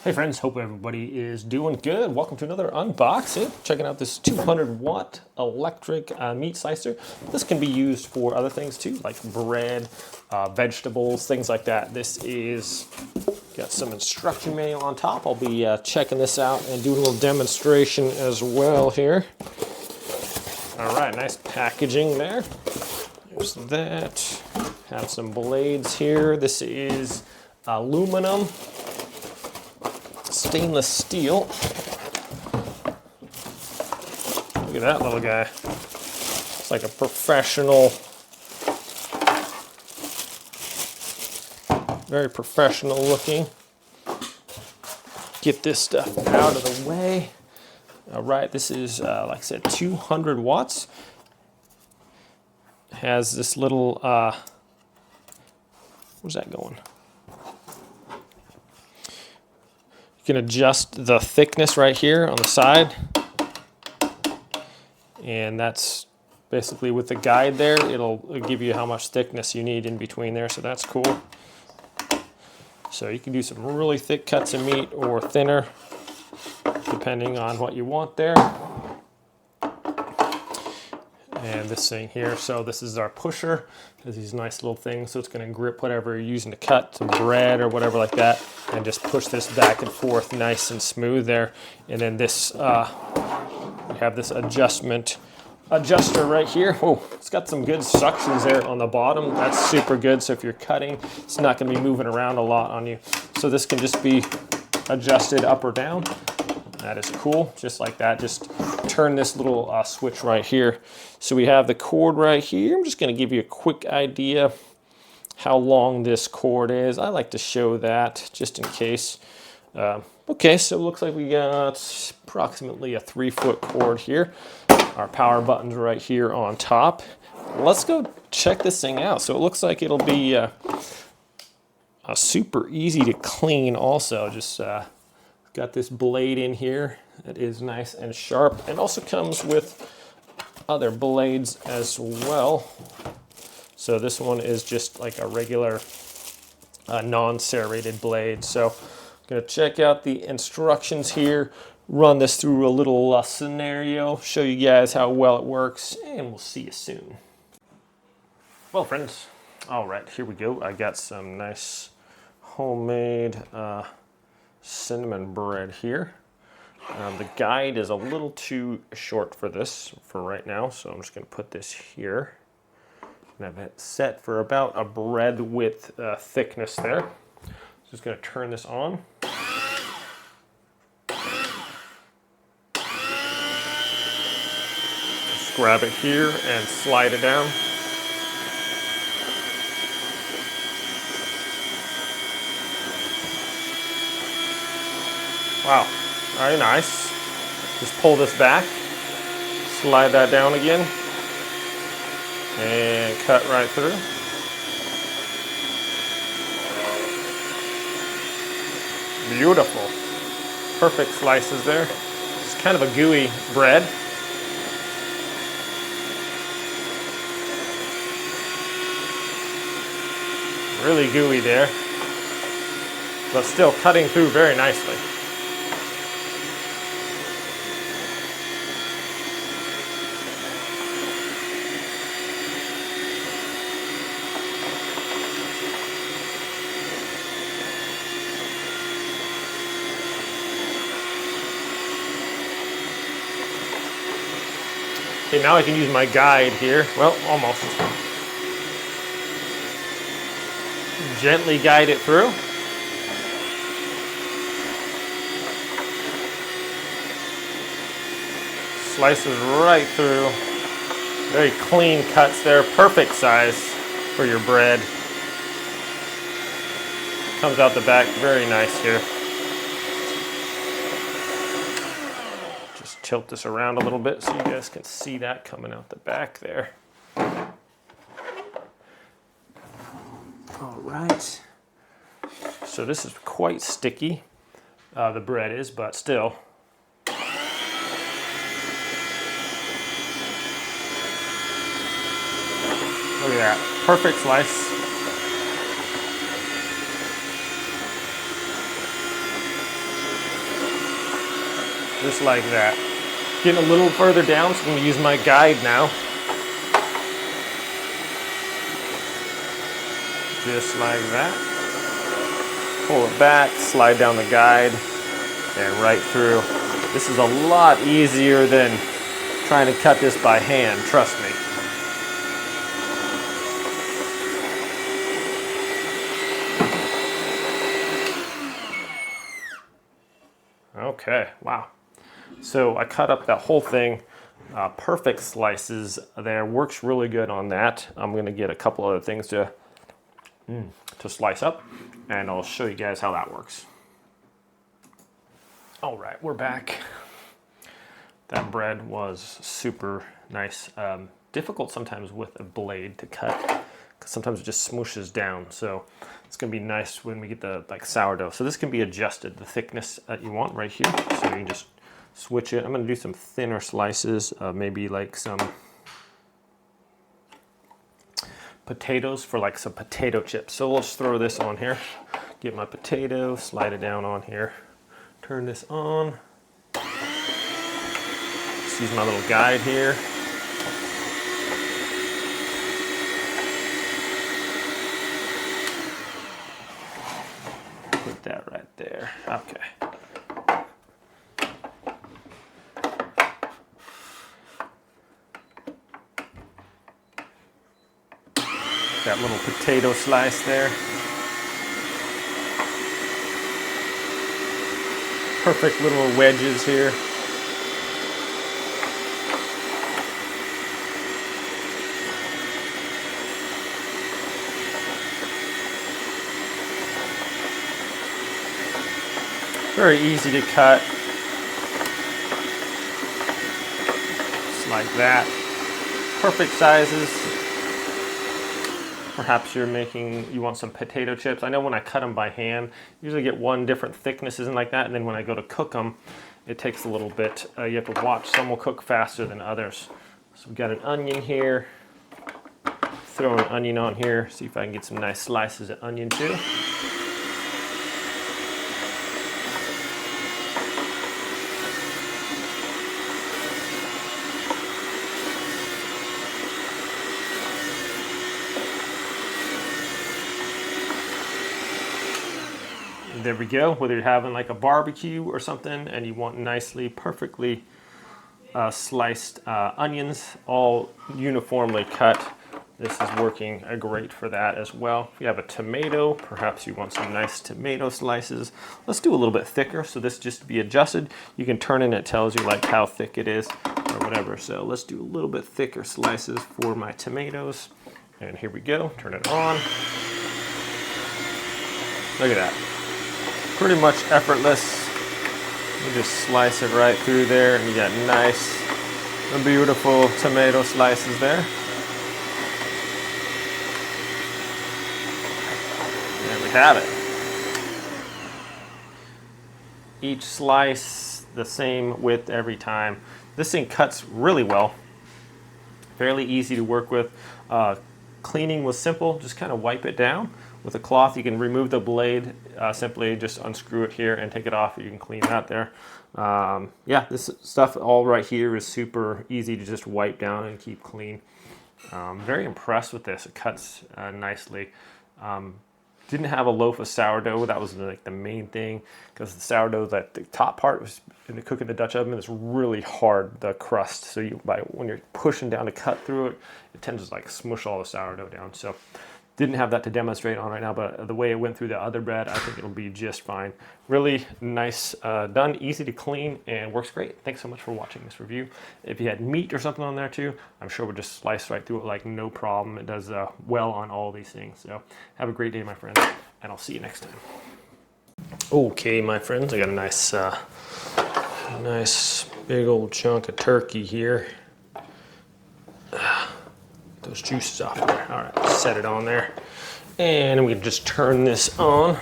Hey friends, hope everybody is doing good. Welcome to another unboxing. Checking out this 200-watt electric meat slicer. This can be used for other things too, like bread, vegetables, things like that. This is got some instruction manual on top. I'll be checking this out and doing a little demonstration as well here. All right, nice packaging there. There's that. Have some blades here. This is aluminum. Stainless steel. Look at that little guy. It's like a professional, very professional looking. Get this stuff out of the way. All right, this is, like I said, 200 watts. Has this little, where's that going? You can adjust the thickness right here on the side, and that's basically with the guide there, it'll give you how much thickness you need in between there, so that's cool. So you can do some really thick cuts of meat or thinner, depending on what you want there. And this thing here, so this is our pusher. There's these nice little things, so it's going to grip whatever you're using to cut some bread or whatever like that, and just push this back and forth nice and smooth there. And then this, we have this adjuster right here. Oh, it's got some good suctions there on the bottom. That's super good, so if you're cutting, it's not going to be moving around a lot on you. So this can just be adjusted up or down. That is cool, just like that. Just turn this little switch right here. So we have the cord right here. I'm just gonna give you a quick idea how long this cord is. I like to show that just in case. Okay, so it looks like we got approximately a 3-foot cord here. Our power button's right here on top. Let's go check this thing out. So it looks like it'll be super easy to clean also. Just got this blade in here that is nice and sharp, and also comes with other blades as well. So this one is just like a regular non-serrated blade. So I'm gonna check out the instructions here, run this through a little scenario, show you guys how well it works, and we'll see you soon. Well friends, all right, here we go. I got some nice homemade cinnamon bread here. The guide is a little too short for this for right now, so I'm just going to put this here. And have it set for about a bread width thickness there. Just going to turn this on. Just grab it here and slide it down. Wow, very nice. Just pull this back, slide that down again, and cut right through. Beautiful. Perfect slices there. It's kind of a gooey bread. Really gooey there, but still cutting through very nicely. Okay, now I can use my guide here. Well, almost. Gently guide it through. Slices right through. Very clean cuts there. Perfect size for your bread. Comes out the back very nice here. Tilt this around a little bit so you guys can see that coming out the back there. All right. So this is quite sticky, the bread is, but still. Look at that, perfect slice. just like that. Getting a little further down, so I'm gonna use my guide now. Just like that. Pull it back, slide down the guide, and right through. This is a lot easier than trying to cut this by hand, trust me. Okay, wow. So I cut up that whole thing, perfect slices there, works really good on that. I'm gonna get a couple other things to slice up, and I'll show you guys how that works. All right, we're back. That bread was super nice. Difficult sometimes with a blade to cut, because sometimes it just smooshes down. So it's gonna be nice when we get the sourdough. So this can be adjusted, the thickness that you want right here. So you can just switch it. I'm gonna do some thinner slices, maybe like some potatoes for like some potato chips. So we'll just throw this on here. Get my potato, slide it down on here. Turn this on. Just use my little guide here. Put that right there. Okay. That little potato slice there. Perfect little wedges here. Very easy to cut. Just like that. Perfect sizes. Perhaps you want some potato chips. I know when I cut them by hand, usually get one different thicknesses and like that, and then when I go to cook them, it takes a little bit. You have to watch. Some will cook faster than others. So we've got an onion here. Throw an onion on here. See if I can get some nice slices of onion too. There we go. Whether you're having like a barbecue or something and you want nicely, perfectly sliced onions, all uniformly cut, this is working great for that as well. If you have a tomato, perhaps you want some nice tomato slices. Let's do a little bit thicker, so this just to be adjusted. You can turn it and it tells you like how thick it is or whatever. So let's do a little bit thicker slices for my tomatoes. And here we go. Turn it on. Look at that. Pretty much effortless. You just slice it right through there and you got nice, beautiful tomato slices there. There we have it. Each slice the same width every time. This thing cuts really well. Fairly easy to work with. Cleaning was simple, just kind of wipe it down. With a cloth, you can remove the blade, simply just unscrew it here and take it off. You can clean that there. Yeah, this stuff all right here is super easy to just wipe down and keep clean. Very impressed with this. It cuts nicely. Didn't have a loaf of sourdough. That was like the main thing, because the sourdough, that the top part was in the cook in the Dutch oven, is really hard, the crust. So when you're pushing down to cut through it, it tends to like smush all the sourdough down. So didn't have that to demonstrate on right now, but the way it went through the other bread, I think it'll be just fine. Really nice done, easy to clean, and works great. Thanks so much for watching this review. If you had meat or something on there too, I'm sure we'll just slice right through it like no problem. It does well on all these things. So have a great day, my friends, and I'll see you next time. Okay, my friends, I got a nice big old chunk of turkey here. Those juices off there. All right, set it on there. And we can just turn this on.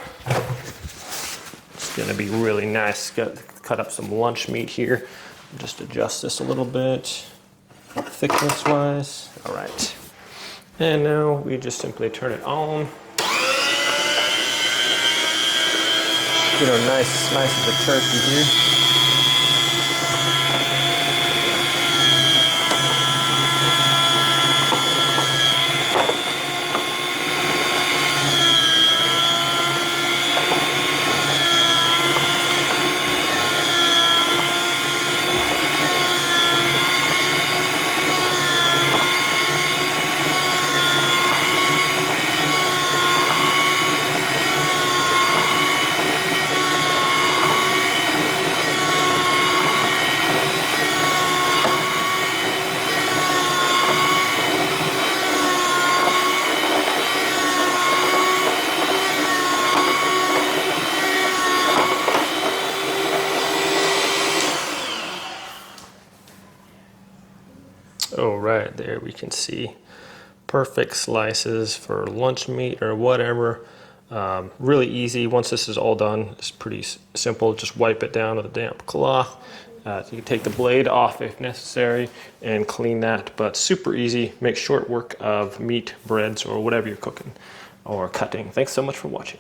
It's gonna be really nice. Cut up some lunch meat here. Just adjust this a little bit, thickness wise. All right. And now we just simply turn it on. Get our nice slices of turkey here. right there we can see perfect slices for lunch meat or whatever. Really easy. Once this is all done, it's pretty simple. Just wipe it down with a damp cloth. So you can take the blade off if necessary and clean that, but super easy. Make short work of meat, breads, or whatever you're cooking or cutting. Thanks so much for watching.